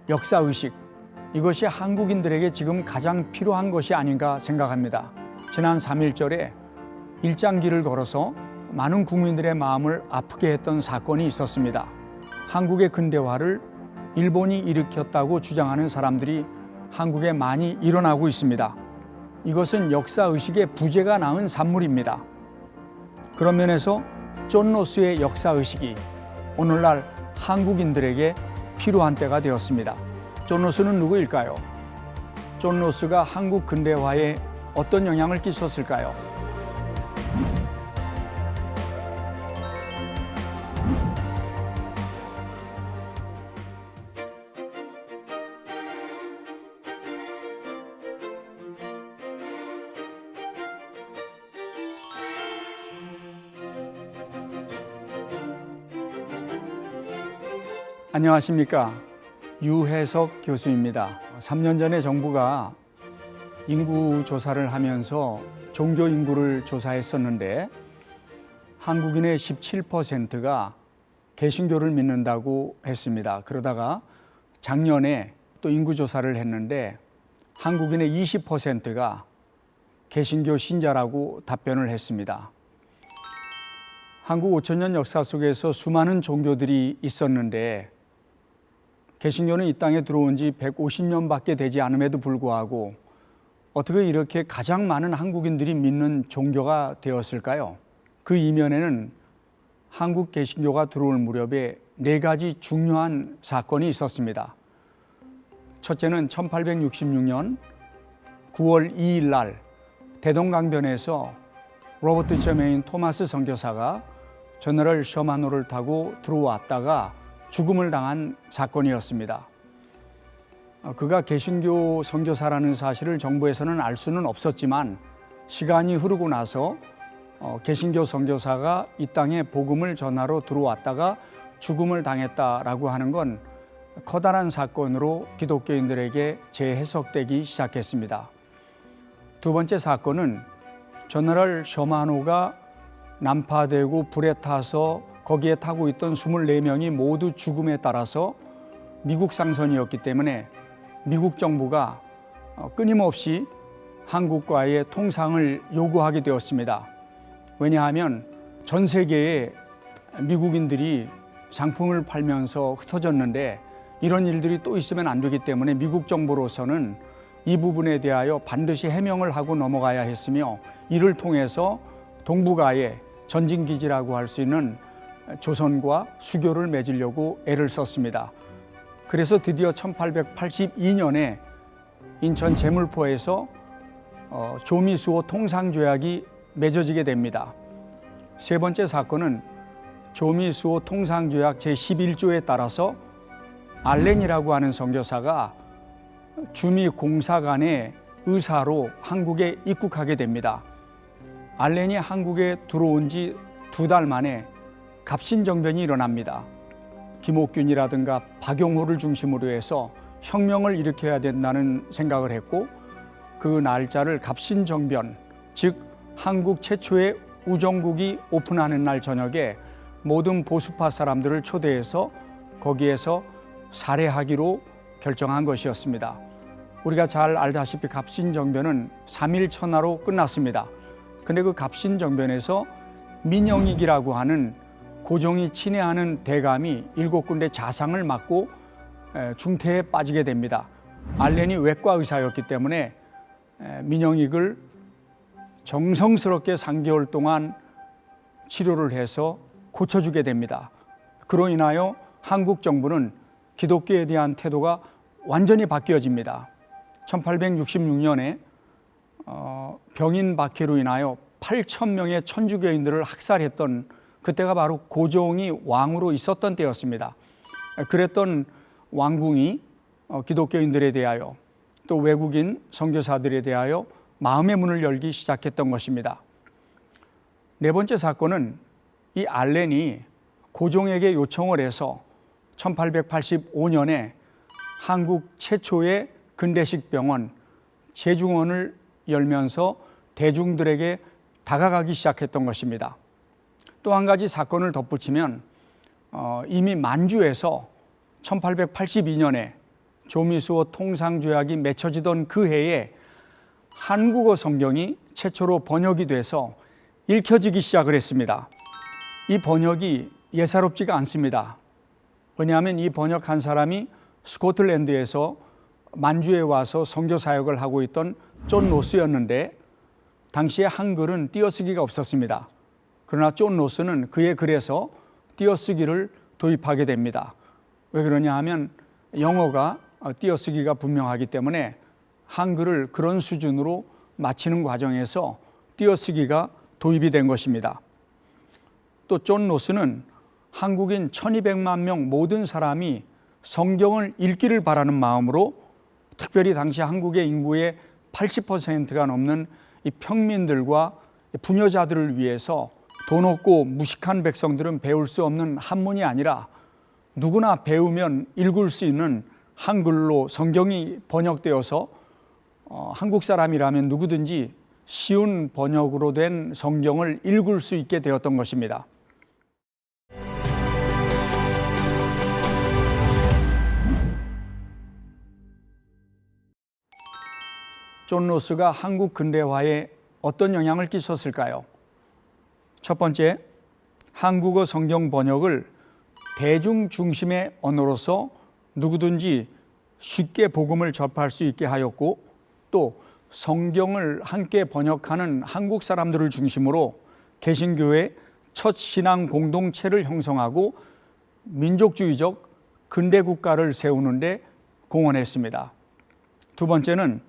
역사의식, 이것이 한국인들에게 지금 가장 필요한 것이 아닌가 생각합니다. 지난 3.1절에 일장기를 걸어서 많은 국민들의 마음을 아프게 했던 사건이 있었습니다. 한국의 근대화를 일본이 일으켰다고 주장하는 사람들이 한국에 많이 일어나고 있습니다. 이것은 역사의식의 부재가 낳은 산물입니다. 그런 면에서 존 로스의 역사의식이 오늘날 한국인들에게 필요한 때가 되었습니다. 존 로스는 누구일까요? 존 로스가 한국 근대화에 어떤 영향을 끼쳤을까요? 안녕하십니까. 유해석 교수입니다. 3년 전에 정부가 인구 조사를 하면서 종교 인구를 조사했었는데 한국인의 17%가 개신교를 믿는다고 했습니다. 그러다가 작년에 또 인구 조사를 했는데 한국인의 20%가 개신교 신자라고 답변을 했습니다. 한국 5천년 역사 속에서 수많은 종교들이 있었는데 개신교는 이 땅에 들어온 지 150년밖에 되지 않음에도 불구하고 어떻게 이렇게 가장 많은 한국인들이 믿는 종교가 되었을까요? 그 이면에는 한국 개신교가 들어올 무렵에 4가지 중요한 사건이 있었습니다. 첫째는 1866년 9월 2일 날 대동강변에서 로버트 저메인 토마스 선교사가 저너럴 셔마노를 타고 들어왔다가 죽음을 당한 사건이었습니다. 그가 개신교 선교사라는 사실을 정부에서는 알 수는 없었지만 시간이 흐르고 나서 개신교 선교사가 이 땅에 복음을 전하러 들어왔다가 죽음을 당했다라고 하는 건 커다란 사건으로 기독교인들에게 재해석되기 시작했습니다. 두 번째 사건은 저너럴 셔마노가 난파되고 불에 타서 거기에 타고 있던 24명이 모두 죽음에 따라서 미국 상선이었기 때문에 미국 정부가 끊임없이 한국과의 통상을 요구하게 되었습니다. 왜냐하면 전 세계에 미국인들이 상품을 팔면서 흩어졌는데 이런 일들이 또 있으면 안 되기 때문에 미국 정부로서는 이 부분에 대하여 반드시 해명을 하고 넘어가야 했으며 이를 통해서 동북아의 전진기지라고 할 수 있는 조선과 수교를 맺으려고 애를 썼습니다. 그래서 드디어 1882년에 인천 제물포에서 조미수호 통상조약이 맺어지게 됩니다. 세 번째 사건은 조미수호 통상조약 제11조에 따라서 알렌이라고 하는 선교사가 주미 공사관의 의사로 한국에 입국하게 됩니다. 알렌이 한국에 들어온 지 2달 만에 갑신정변이 일어납니다. 김옥균이라든가 박용호를 중심으로 해서 혁명을 일으켜야 된다는 생각을 했고 그 날짜를 갑신정변, 즉 한국 최초의 우정국이 오픈하는 날 저녁에 모든 보수파 사람들을 초대해서 거기에서 살해하기로 결정한 것이었습니다. 우리가 잘 알다시피 갑신정변은 3일 천하로 끝났습니다. 근데 그 갑신정변에서 민영익이라고 하는 고종이 친애하는 대감이 7군데 자상을 맞고 중태에 빠지게 됩니다. 알렌이 외과 의사였기 때문에 민영익을 정성스럽게 3개월 동안 치료를 해서 고쳐주게 됩니다. 그로 인하여 한국 정부는 기독교에 대한 태도가 완전히 바뀌어집니다. 1866년에 병인 박해로 인하여 8,000명의 천주교인들을 학살했던 그때가 바로 고종이 왕으로 있었던 때였습니다. 그랬던 왕궁이 기독교인들에 대하여 또 외국인 선교사들에 대하여 마음의 문을 열기 시작했던 것입니다. 네 번째 사건은 이 알렌이 고종에게 요청을 해서 1885년에 한국 최초의 근대식 병원 제중원을 열면서 대중들에게 다가가기 시작했던 것입니다. 또 한 가지 사건을 덧붙이면 이미 만주에서 1882년에 조미수호 통상조약이 맺혀지던 그 해에 한국어 성경이 최초로 번역이 돼서 읽혀지기 시작을 했습니다. 이 번역이 예사롭지가 않습니다. 왜냐하면 이 번역한 사람이 스코틀랜드에서 만주에 와서 선교 사역을 하고 있던 존 노스였는데 당시에 한글은 띄어쓰기가 없었습니다. 그러나 존 노스는 그의 글에서 띄어쓰기를 도입하게 됩니다. 왜 그러냐 하면 영어가 띄어쓰기가 분명하기 때문에 한글을 그런 수준으로 마치는 과정에서 띄어쓰기가 도입이 된 것입니다. 또 존 노스는 한국인 1200만 명 모든 사람이 성경을 읽기를 바라는 마음으로 특별히 당시 한국의 인구의 80%가 넘는 이 평민들과 부녀자들을 위해서 돈 없고 무식한 백성들은 배울 수 없는 한문이 아니라 누구나 배우면 읽을 수 있는 한글로 성경이 번역되어서 한국 사람이라면 누구든지 쉬운 번역으로 된 성경을 읽을 수 있게 되었던 것입니다. 존 노스가 한국 근대화에 어떤 영향을 끼쳤을까요? 첫 번째, 한국어 성경 번역을 대중 중심의 언어로서 누구든지 쉽게 복음을 접할 수 있게 하였고, 또 성경을 함께 번역하는 한국 사람들을 중심으로 개신교의 첫 신앙 공동체를 형성하고 민족주의적 근대 국가를 세우는 데 공헌했습니다. 두 번째는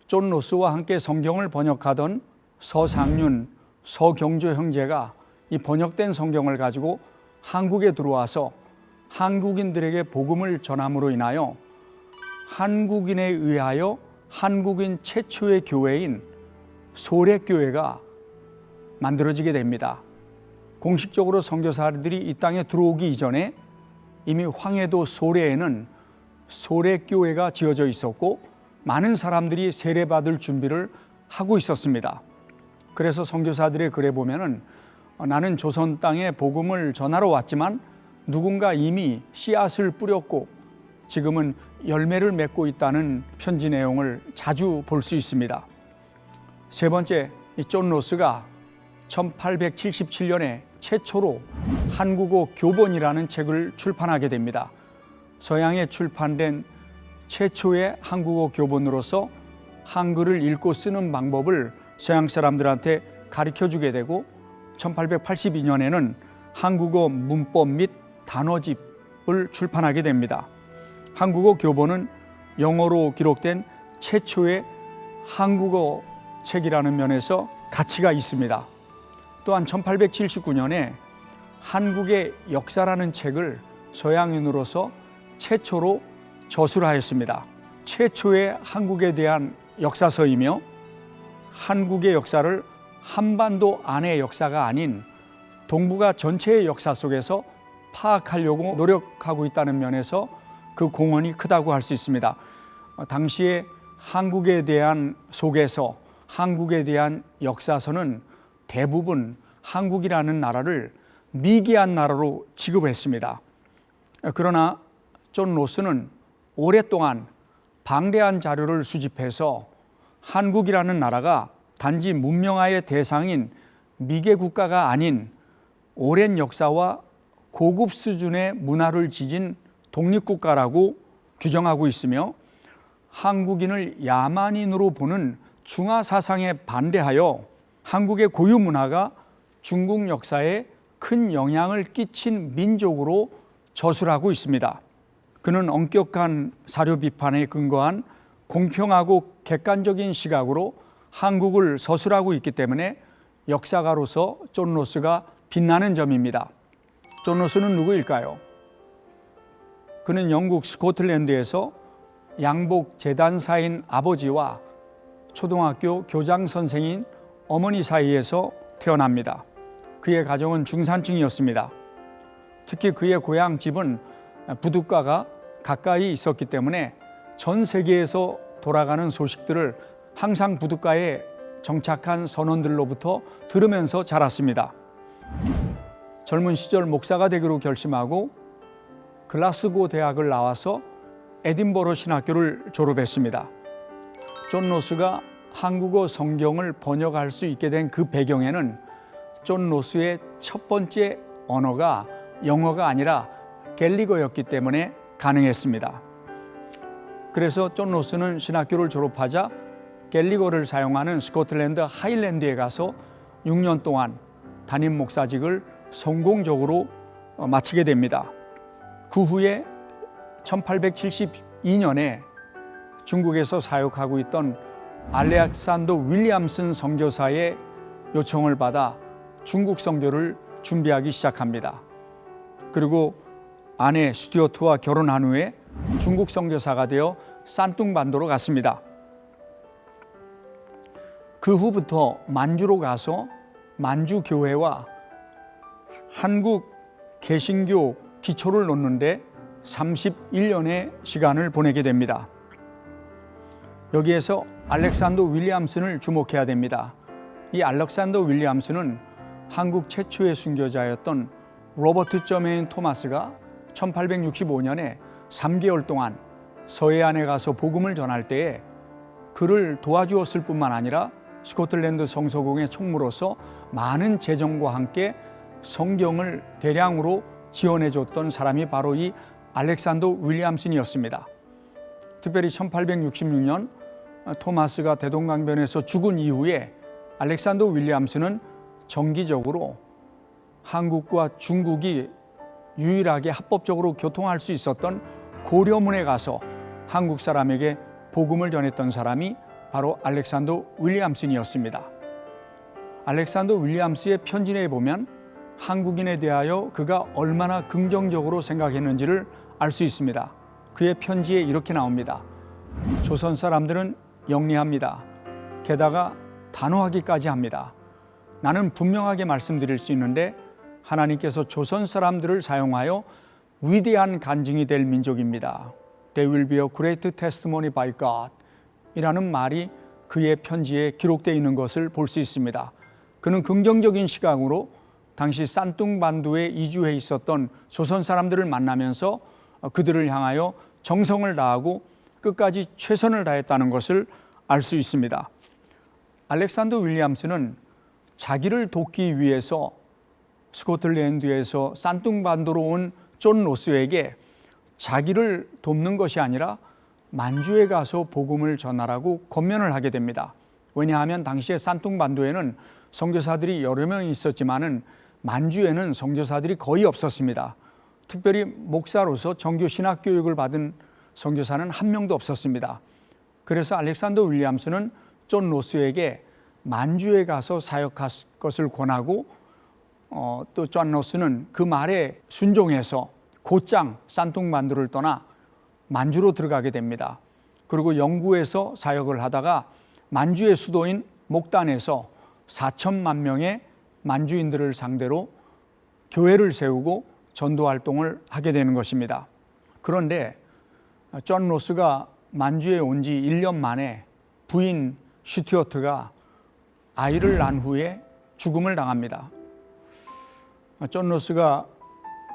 존 노스와 함께 성경을 번역하던 서상륜, 서경조 형제가 이 번역된 성경을 가지고 한국에 들어와서 한국인들에게 복음을 전함으로 인하여 한국인에 의하여 한국인 최초의 교회인 소래교회가 만들어지게 됩니다. 공식적으로 선교사들이 이 땅에 들어오기 이전에 이미 황해도 소래에는 소래교회가 지어져 있었고 많은 사람들이 세례받을 준비를 하고 있었습니다. 그래서 선교사들의 글에 보면은 나는 조선 땅에 복음을 전하러 왔지만 누군가 이미 씨앗을 뿌렸고 지금은 열매를 맺고 있다는 편지 내용을 자주 볼 수 있습니다. 세 번째, 이 존 노스가 1877년에 최초로 한국어 교본이라는 책을 출판하게 됩니다. 서양에 출판된 최초의 한국어 교본으로서 한글을 읽고 쓰는 방법을 서양 사람들한테 가르쳐주게 되고 1882년에는 한국어 문법 및 단어집을 출판하게 됩니다. 한국어 교본은 영어로 기록된 최초의 한국어 책이라는 면에서 가치가 있습니다. 또한 1879년에 한국의 역사라는 책을 서양인으로서 최초로 저술하였습니다. 최초의 한국에 대한 역사서이며 한국의 역사를 한반도 안의 역사가 아닌 동북아 전체의 역사 속에서 파악하려고 노력하고 있다는 면에서 그 공헌이 크다고 할 수 있습니다. 당시에 한국에 대한 속에서 한국에 대한 역사서는 대부분 한국이라는 나라를 미개한 나라로 취급했습니다. 그러나 존 노스는 오랫동안 방대한 자료를 수집해서 한국이라는 나라가 단지 문명화의 대상인 미개 국가가 아닌 오랜 역사와 고급 수준의 문화를 지닌 독립국가라고 규정하고 있으며 한국인을 야만인으로 보는 중화 사상에 반대하여 한국의 고유 문화가 중국 역사에 큰 영향을 끼친 민족으로 저술하고 있습니다. 그는 엄격한 사료 비판에 근거한 공평하고 객관적인 시각으로 한국을 서술하고 있기 때문에 역사가로서 존 노스가 빛나는 점입니다. 존 노스는 누구일까요? 그는 영국 스코틀랜드에서 양복 재단사인 아버지와 초등학교 교장 선생인 어머니 사이에서 태어납니다. 그의 가정은 중산층이었습니다. 특히 그의 고향 집은 부둣가가 가까이 있었기 때문에 전 세계에서 돌아가는 소식들을 항상 부둣가에 정착한 선원들로부터 들으면서 자랐습니다. 젊은 시절 목사가 되기로 결심하고 글라스고 대학을 나와서 에딘버러 신학교를 졸업했습니다. 존 로스가 한국어 성경을 번역할 수 있게 된 그 배경에는 존 로스의 첫 번째 언어가 영어가 아니라 갤리거였기 때문에 가능했습니다. 그래서 존 로스는 신학교를 졸업하자 갤리거를 사용하는 스코틀랜드 하일랜드에 가서 6년 동안 담임 목사직을 성공적으로 마치게 됩니다. 그 후에 1872년에 중국에서 사역하고 있던 알렉산더 윌리엄슨 선교사의 요청을 받아 중국 선교를 준비하기 시작합니다. 그리고 아내 스튜어트와 결혼한 후에 중국 선교사가 되어 산둥반도로 갔습니다. 그 후부터 만주로 가서 만주 교회와 한국 개신교 기초를 놓는데 31년의 시간을 보내게 됩니다. 여기에서 알렉산더 윌리엄슨을 주목해야 됩니다. 이 알렉산더 윌리엄슨은 한국 최초의 순교자였던 로버트 저메인 토마스가 1865년에 3개월 동안 서해안에 가서 복음을 전할 때에 그를 도와주었을 뿐만 아니라 스코틀랜드 성서공의 총무로서 많은 재정과 함께 성경을 대량으로 지원해 줬던 사람이 바로 이 알렉산더 윌리엄슨이었습니다. 특별히 1866년 토마스가 대동강변에서 죽은 이후에 알렉산더 윌리엄슨은 정기적으로 한국과 중국이 유일하게 합법적으로 교통할 수 있었던 고려문에 가서 한국 사람에게 복음을 전했던 사람이 바로 알렉산더 윌리엄슨이었습니다. 알렉산더 윌리엄스의 편지내에 보면 한국인에 대하여 그가 얼마나 긍정적으로 생각했는지를 알 수 있습니다. 그의 편지에 이렇게 나옵니다. 조선 사람들은 영리합니다. 게다가 단호하기까지 합니다. 나는 분명하게 말씀드릴 수 있는데 하나님께서 조선 사람들을 사용하여 위대한 간증이 될 민족입니다. They will be a great testimony by God 이라는 말이 그의 편지에 기록되어 있는 것을 볼 수 있습니다. 그는 긍정적인 시각으로 당시 산둥반도에 이주해 있었던 조선 사람들을 만나면서 그들을 향하여 정성을 다하고 끝까지 최선을 다했다는 것을 알 수 있습니다. 알렉산더 윌리엄스는 자기를 돕기 위해서 스코틀랜드에서 산둥반도로 온 존 로스에게 자기를 돕는 것이 아니라 만주에 가서 복음을 전하라고 권면을 하게 됩니다. 왜냐하면 당시에 산둥반도에는 선교사들이 여러 명 있었지만은 만주에는 선교사들이 거의 없었습니다. 특별히 목사로서 정규 신학 교육을 받은 선교사는 한 명도 없었습니다. 그래서 알렉산더 윌리엄스는 존 로스에게 만주에 가서 사역할 것을 권하고 또 존 로스는 그 말에 순종해서 곧장 산둥반도를 떠나 만주로 들어가게 됩니다. 그리고 영구에서 사역을 하다가 만주의 수도인 목단에서 4천만 명의 만주인들을 상대로 교회를 세우고 전도 활동을 하게 되는 것입니다. 그런데 존 로스가 만주에 온 지 1년 만에 부인 슈튜어트가 아이를 낳은 후에 죽음을 당합니다. 존 로스가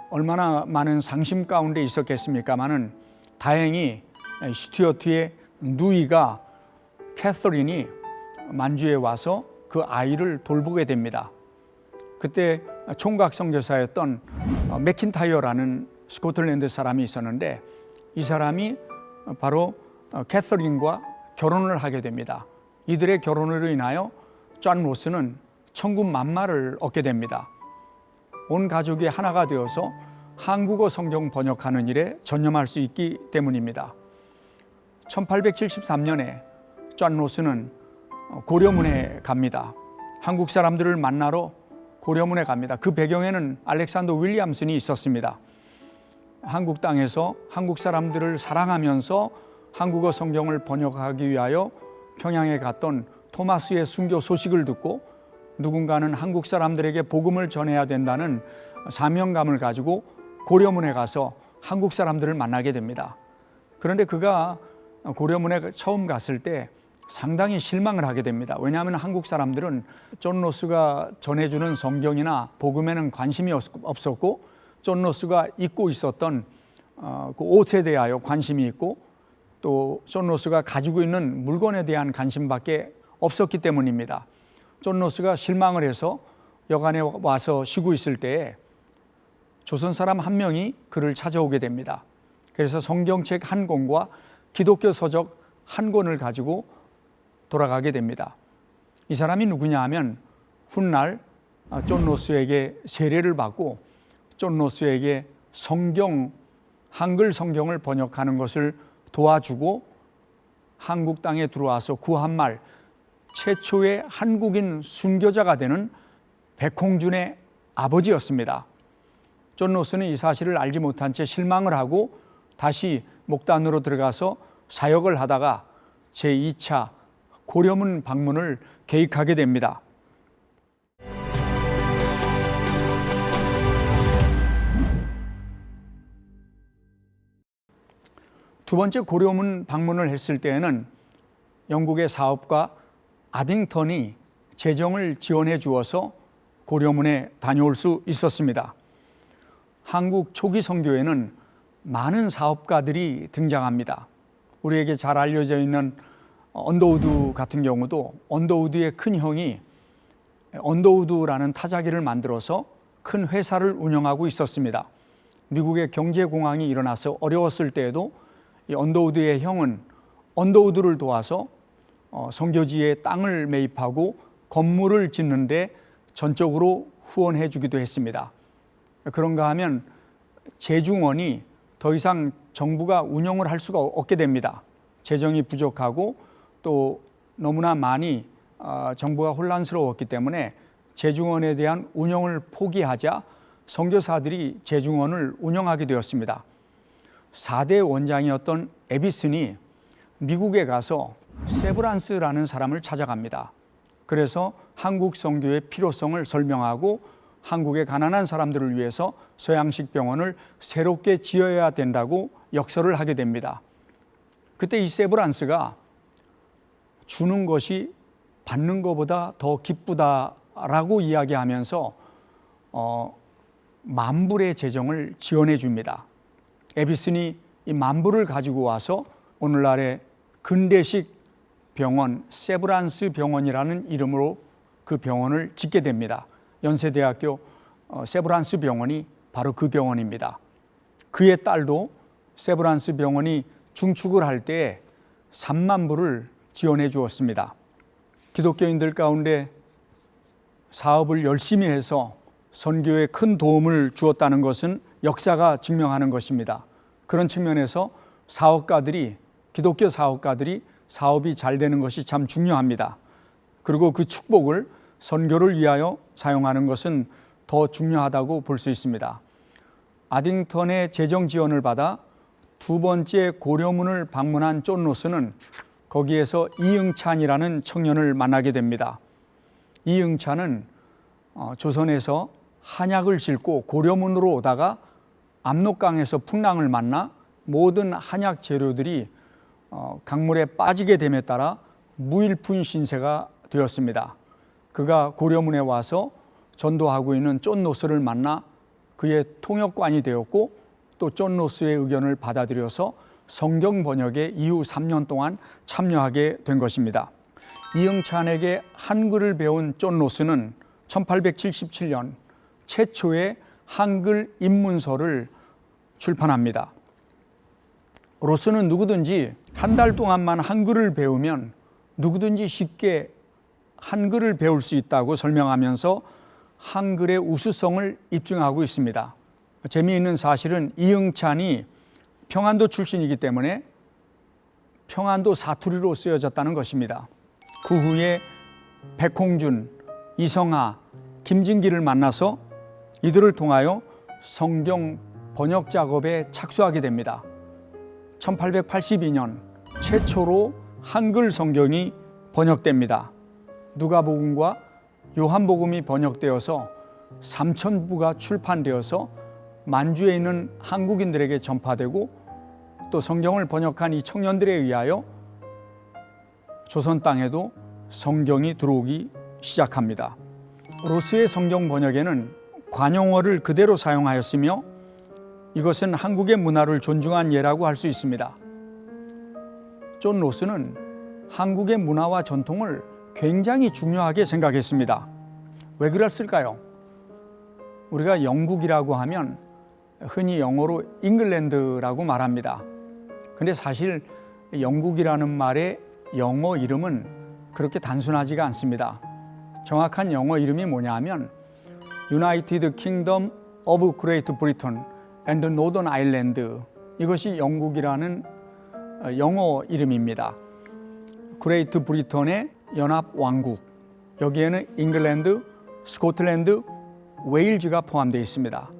얼마나 많은 상심 가운데 있었겠습니까마는 다행히 슈튜어트의 누이가 캐서린이 만주에 와서 그 아이를 돌보게 됩니다. 그때 총각 선교사였던 맥킨타이어라는 스코틀랜드 사람이 있었는데 이 사람이 바로 캐서린과 결혼을 하게 됩니다. 이들의 결혼으로 인하여 존 로스는 천국 만마를 얻게 됩니다. 온 가족이 하나가 되어서 한국어 성경 번역하는 일에 전념할 수 있기 때문입니다. 1873년에 존 로스는 고려문에 갑니다. 한국 사람들을 만나러 고려문에 갑니다. 그 배경에는 알렉산더 윌리엄슨이 있었습니다. 한국 땅에서 한국 사람들을 사랑하면서 한국어 성경을 번역하기 위하여 평양에 갔던 토마스의 순교 소식을 듣고 누군가는 한국 사람들에게 복음을 전해야 된다는 사명감을 가지고 고려문에 가서 한국 사람들을 만나게 됩니다. 그런데 그가 고려문에 처음 갔을 때 상당히 실망을 하게 됩니다. 왜냐하면 한국 사람들은 존 로스가 전해주는 성경이나 복음에는 관심이 없었고 존 로스가 읽고 있었던 그 옷에 대하여 관심이 있고 또 존 로스가 가지고 있는 물건에 대한 관심밖에 없었기 때문입니다. 존 로스가 실망을 해서 여관에 와서 쉬고 있을 때에 조선 사람 한 명이 그를 찾아오게 됩니다. 그래서 성경책 한 권과 기독교 서적 한 권을 가지고 돌아가게 됩니다. 이 사람이 누구냐 하면 훗날 존 로스에게 세례를 받고 존 로스에게 한글 성경을 번역하는 것을 도와주고 한국 땅에 들어와서 구한말 최초의 한국인 순교자가 되는 백홍준의 아버지였습니다. 존 로스는 이 사실을 알지 못한 채 실망을 하고 다시 목단으로 들어가서 사역을 하다가 제2차 고려문 방문을 계획하게 됩니다. 두 번째 고려문 방문을 했을 때에는 영국의 사업가 아딩턴이 재정을 지원해 주어서 고려문에 다녀올 수 있었습니다. 한국 초기 선교에는 많은 사업가들이 등장합니다. 우리에게 잘 알려져 있는 언더우드 같은 경우도 언더우드의 큰 형이 언더우드라는 타자기를 만들어서 큰 회사를 운영하고 있었습니다. 미국의 경제공황이 일어나서 어려웠을 때에도 이 언더우드의 형은 언더우드를 도와서 선교지에 땅을 매입하고 건물을 짓는데 전적으로 후원해 주기도 했습니다. 그런가 하면 재중원이 더 이상 정부가 운영을 할 수가 없게 됩니다. 재정이 부족하고 또 너무나 많이 정부가 혼란스러웠기 때문에 재중원에 대한 운영을 포기하자 선교사들이 재중원을 운영하게 되었습니다. 4대 원장이었던 에비슨이 미국에 가서 세브란스라는 사람을 찾아갑니다. 그래서 한국 선교의 필요성을 설명하고 한국의 가난한 사람들을 위해서 서양식 병원을 새롭게 지어야 된다고 역설을 하게 됩니다. 그때 이 세브란스가 주는 것이 받는 것보다 더 기쁘다라고 이야기하면서 만불의 재정을 지원해 줍니다. 에비슨이 이 만불을 가지고 와서 오늘날의 근대식 병원 세브란스 병원이라는 이름으로 그 병원을 짓게 됩니다. 연세대학교 세브란스 병원이 바로 그 병원입니다. 그의 딸도 세브란스 병원이 중축을 할 때에 3만 불을 지원해 주었습니다. 기독교인들 가운데 사업을 열심히 해서 선교에 큰 도움을 주었다는 것은 역사가 증명하는 것입니다. 그런 측면에서 기독교 사업가들이 사업이 잘 되는 것이 참 중요합니다. 그리고 그 축복을 선교를 위하여 사용하는 것은 더 중요하다고 볼 수 있습니다. 아딩턴의 재정 지원을 받아 두 번째 고려문을 방문한 존 로스는 거기에서 이응찬이라는 청년을 만나게 됩니다. 이응찬은 조선에서 한약을 싣고 고려문으로 오다가 압록강에서 풍랑을 만나 모든 한약 재료들이 강물에 빠지게 됨에 따라 무일푼 신세가 되었습니다. 그가 고려문에 와서 전도하고 있는 존 로스를 만나 그의 통역관이 되었고 또 존 로스의 의견을 받아들여서 성경 번역에 이후 3년 동안 참여하게 된 것입니다. 이응찬에게 한글을 배운 존 로스는 1877년 최초의 한글 입문서를 출판합니다. 로스는 누구든지 한 달 동안만 한글을 배우면 누구든지 쉽게 한글을 배울 수 있다고 설명하면서 한글의 우수성을 입증하고 있습니다. 재미있는 사실은 이응찬이 평안도 출신이기 때문에 평안도 사투리로 쓰여졌다는 것입니다. 그 후에 백홍준, 이성하, 김진기를 만나서 이들을 통하여 성경 번역 작업에 착수하게 됩니다. 1882년 최초로 한글 성경이 번역됩니다. 누가복음과 요한복음이 번역되어서 3,000부가 출판되어서 만주에 있는 한국인들에게 전파되고 또 성경을 번역한 이 청년들에 의하여 조선 땅에도 성경이 들어오기 시작합니다. 로스의 성경 번역에는 관용어를 그대로 사용하였으며 이것은 한국의 문화를 존중한 예라고 할 수 있습니다. 존 로스는 한국의 문화와 전통을 굉장히 중요하게 생각했습니다. 왜 그랬을까요? 우리가 영국이라고 하면 흔히 영어로 잉글랜드라고 말합니다. 근데 사실 영국이라는 말의 영어 이름은 그렇게 단순하지가 않습니다. 정확한 영어 이름이 뭐냐 하면 United Kingdom of Great Britain and Northern Ireland, 이것이 영국이라는 영어 이름입니다. 그레이트 브리턴의 연합왕국, 여기에는 잉글랜드, 스코틀랜드, 웨일즈가 포함되어 있습니다.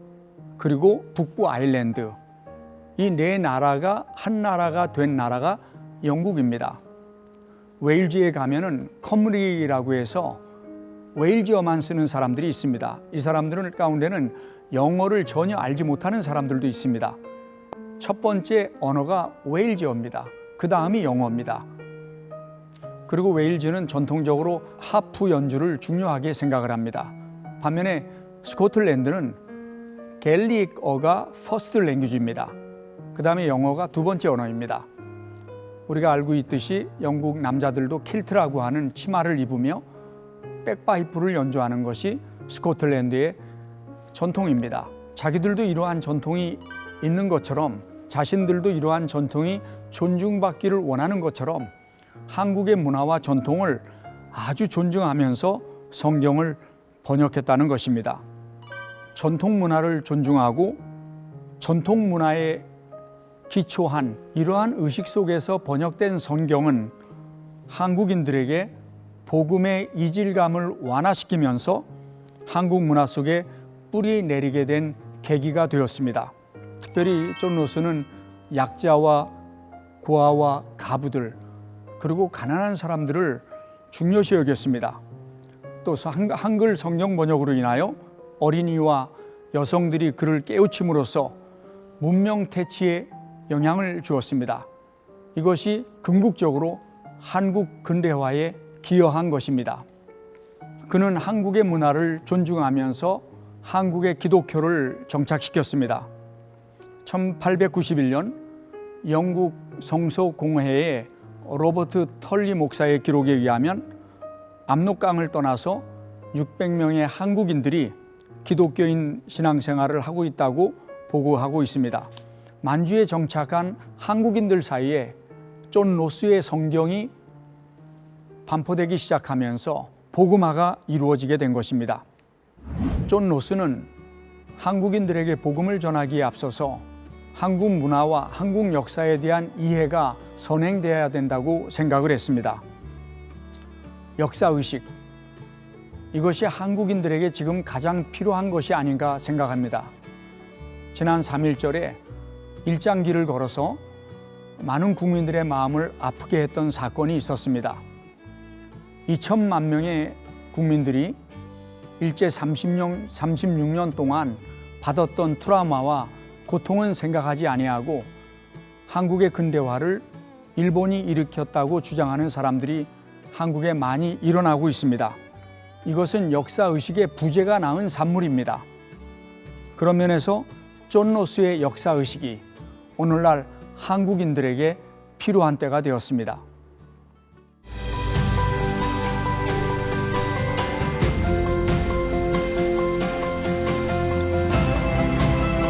그리고 북부 아일랜드, 이 네 나라가 한 나라가 된 나라가 영국입니다. 웨일즈에 가면은 커뮤니라고 해서 웨일즈어만 쓰는 사람들이 있습니다. 이 사람들 가운데는 영어를 전혀 알지 못하는 사람들도 있습니다. 첫 번째 언어가 웨일즈어입니다. 그 다음이 영어입니다. 그리고 웨일즈는 전통적으로 하프 연주를 중요하게 생각을 합니다. 반면에 스코틀랜드는 갤릭어가 퍼스트 랭귀지입니다. 그 다음에 영어가 두 번째 언어입니다. 우리가 알고 있듯이 영국 남자들도 킬트라고 하는 치마를 입으며 백파이프를 연주하는 것이 스코틀랜드의 전통입니다. 자기들도 이러한 전통이 있는 것처럼, 자신들도 이러한 전통이 존중받기를 원하는 것처럼 한국의 문화와 전통을 아주 존중하면서 성경을 번역했다는 것입니다. 전통 문화를 존중하고 전통 문화에 기초한 이러한 의식 속에서 번역된 성경은 한국인들에게 복음의 이질감을 완화시키면서 한국 문화 속에 뿌리 내리게 된 계기가 되었습니다. 특별히 존 로스는 약자와 고아와 가부들, 그리고 가난한 사람들을 중요시 여겼습니다. 또 한글 성경 번역으로 인하여 어린이와 여성들이 그를 깨우침으로써 문명 퇴치에 영향을 주었습니다. 이것이 궁극적으로 한국 근대화에 기여한 것입니다. 그는 한국의 문화를 존중하면서 한국의 기독교를 정착시켰습니다. 1891년 영국 성서공회의 로버트 털리 목사의 기록에 의하면 압록강을 떠나서 600명의 한국인들이 기독교인 신앙생활을 하고 있다고 보고하고 있습니다. 만주에 정착한 한국인들 사이에 존 로스의 성경이 반포되기 시작하면서 복음화가 이루어지게 된 것입니다. 존 로스는 한국인들에게 복음을 전하기에 앞서서 한국 문화와 한국 역사에 대한 이해가 선행되어야 된다고 생각을 했습니다. 역사의식, 이것이 한국인들에게 지금 가장 필요한 것이 아닌가 생각합니다. 지난 3.1절에 일장길을 걸어서 많은 국민들의 마음을 아프게 했던 사건이 있었습니다. 2천만 명의 국민들이 일제 36년 동안 받았던 트라우마와 고통은 생각하지 아니하고 한국의 근대화를 일본이 일으켰다고 주장하는 사람들이 한국에 많이 일어나고 있습니다. 이것은 역사의식의 부재가 낳은 산물입니다. 그런 면에서 존 로스의 역사의식이 오늘날 한국인들에게 필요한 때가 되었습니다.